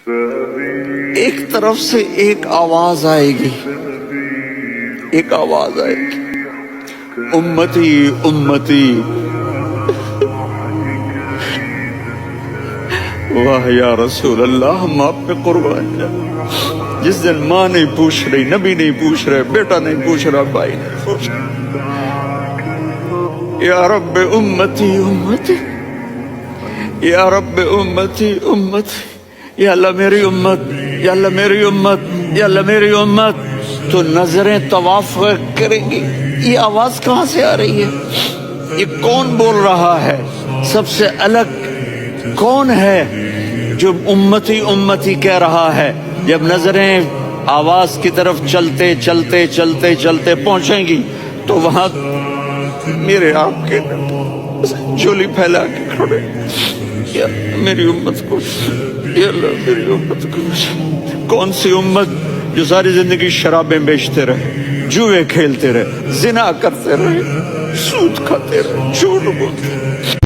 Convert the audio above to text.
ایک طرف سے ایک آواز آئے گی، ایک آواز آئے گی، امتی امتی۔ واہ یا رسول اللہ، ہم آپ پہ قربان جائیں۔ جس دن ماں نہیں پوچھ رہی، نبی نہیں پوچھ رہے، بیٹا نہیں پوچھ رہا، بھائی نہیں پوچھ رہا، یا رب امتی امتی، یا رب امتی امتی، یا اللہ میری امت، یا اللہ میری امت، یا اللہ میری امت۔ تو نظریں طواف کریں گی، یہ آواز کہاں سے آ رہی ہے؟ یہ کون بول رہا ہے؟ سب سے الگ کون ہے جو امتی امتی کہہ رہا ہے؟ جب نظریں آواز کی طرف چلتے چلتے چلتے چلتے پہنچیں گی تو وہاں میرے آپ کے جھولی پھیلا کے کھڑے، یا میری امت کو، یا اللہ میری امت کو۔ کون سی امت جو ساری زندگی شرابیں بیچتے رہے، جوئے کھیلتے رہے، زنا کرتے رہے، سود کھاتے رہے، جھوٹ بولتے رہے۔